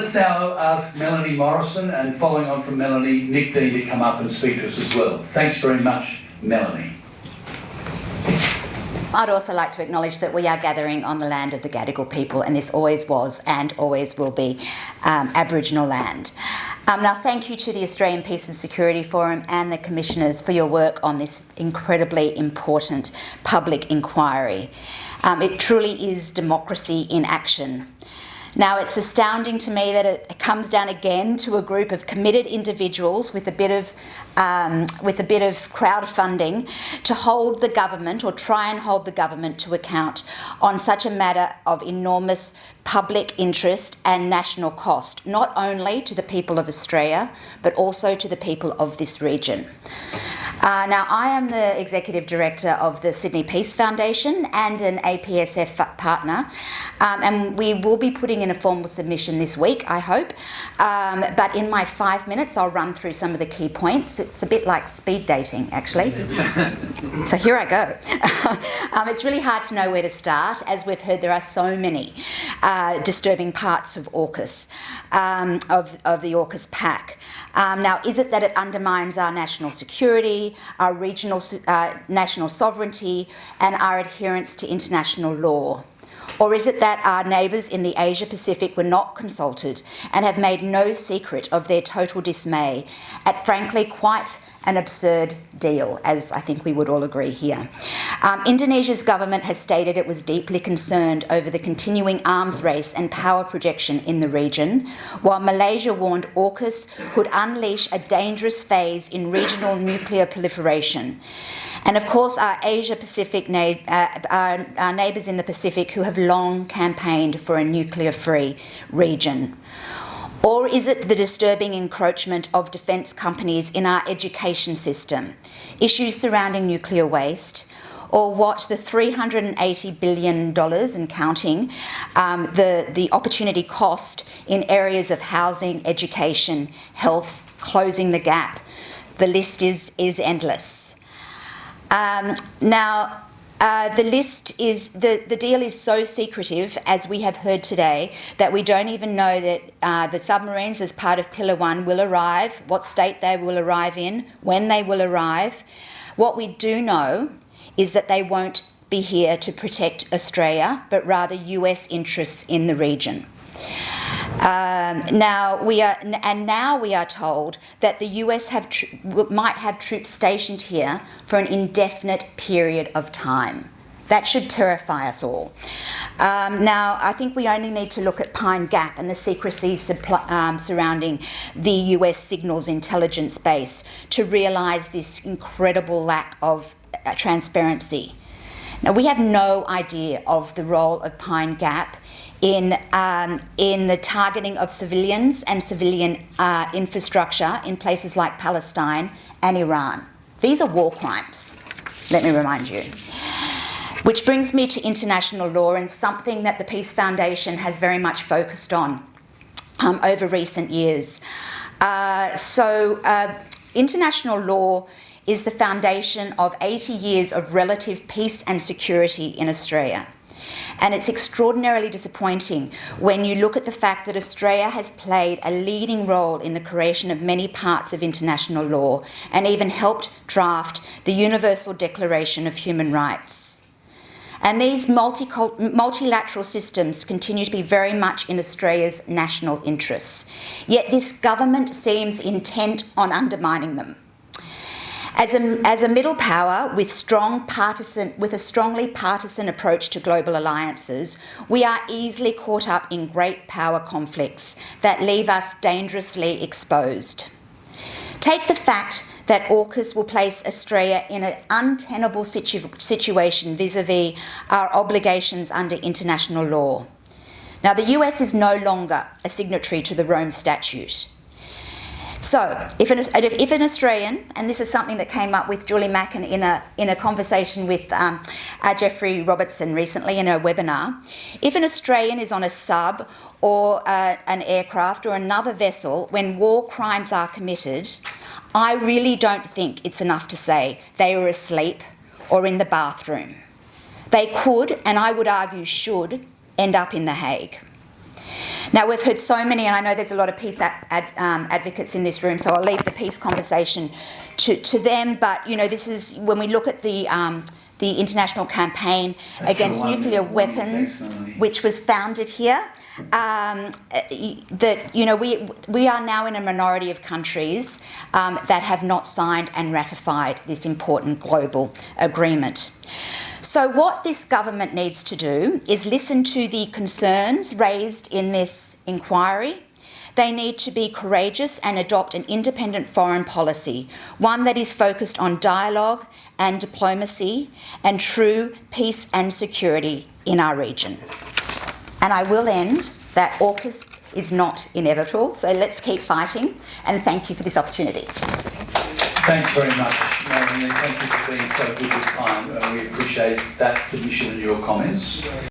just now ask Melanie Morrison, and following on from Melanie, Nick Dean to come up and speak to us as well. Thanks very much, Melanie. I'd also like to acknowledge that we are gathering on the land of the Gadigal people, and this always was and always will be Aboriginal land. Now, thank you to the Australian Peace and Security Forum and the Commissioners for your work on this incredibly important public inquiry. It truly is democracy in action. Now, it's astounding to me that it comes down again to a group of committed individuals with a bit of crowdfunding to hold the government, or try and hold the government to account on such a matter of enormous public interest and national cost, not only to the people of Australia, but also to the people of this region. Now, I am the Executive Director of the Sydney Peace Foundation and an APSF partner, and we will be putting in a formal submission this week, I hope. But in my 5 minutes, I'll run through some of the key points. It's a bit like speed dating, actually. So here I go. It's really hard to know where to start. As we've heard, there are so many disturbing parts of Aukus, of the Aukus pack. Now, is it that it undermines our national security, our regional national sovereignty, and our adherence to international law? Or is it that our neighbours in the Asia-Pacific were not consulted and have made no secret of their total dismay at, frankly, quite an absurd deal, as I think we would all agree here? Indonesia's government has stated it was deeply concerned over the continuing arms race and power projection in the region, while Malaysia warned AUKUS could unleash a dangerous phase in regional nuclear proliferation. And of course, our Asia-Pacific, our neighbours in the Pacific who have long campaigned for a nuclear-free region. Or is it the disturbing encroachment of defence companies in our education system, issues surrounding nuclear waste, or what the $380 billion and counting, the opportunity cost in areas of housing, education, health, closing the gap? The list is endless. Now, the list is, the deal is so secretive, as we have heard today, that we don't even know that the submarines as part of Pillar 1 will arrive, what state they will arrive in, when they will arrive. What we do know is that they won't be here to protect Australia, but rather US interests in the region. Now we are told that the US might have troops stationed here for an indefinite period of time. That should terrify us all. Now, I think we only need to look at Pine Gap and the secrecy surrounding the US signals intelligence base to realise this incredible lack of transparency. Now, we have no idea of the role of Pine Gap in the targeting of civilians and civilian infrastructure in places like Palestine and Iran. These are war crimes, let me remind you. Which brings me to international law, and something that the Peace Foundation has very much focused on over recent years. International law is the foundation of 80 years of relative peace and security in Australia. And it's extraordinarily disappointing when you look at the fact that Australia has played a leading role in the creation of many parts of international law and even helped draft the Universal Declaration of Human Rights. And these multilateral systems continue to be very much in Australia's national interests. Yet this government seems intent on undermining them. As a middle power with a strongly partisan approach to global alliances, we are easily caught up in great power conflicts that leave us dangerously exposed. Take the fact that AUKUS will place Australia in an untenable situation vis-à-vis our obligations under international law. Now, the US is no longer a signatory to the Rome Statute. So, if an Australian, and this is something that came up with Julie Mackin in a conversation with Jeffrey Robertson recently in a webinar, if an Australian is on a sub or an aircraft or another vessel when war crimes are committed, I really don't think it's enough to say they were asleep or in the bathroom. They could, and I would argue should, end up in The Hague. Now, we've heard so many, and I know there's a lot of peace advocates in this room, so I'll leave the peace conversation to them. But, this is, when we look at the international campaign against nuclear weapons, which was founded here, we are now in a minority of countries that have not signed and ratified this important global agreement. So what this government needs to do is listen to the concerns raised in this inquiry. They need to be courageous and adopt an independent foreign policy, one that is focused on dialogue and diplomacy and true peace and security in our region. And I will end that Aukus is not inevitable, so let's keep fighting, and thank you for this opportunity. Thanks very much, Melanie, and thank you for being so good with time. We appreciate that submission and your comments.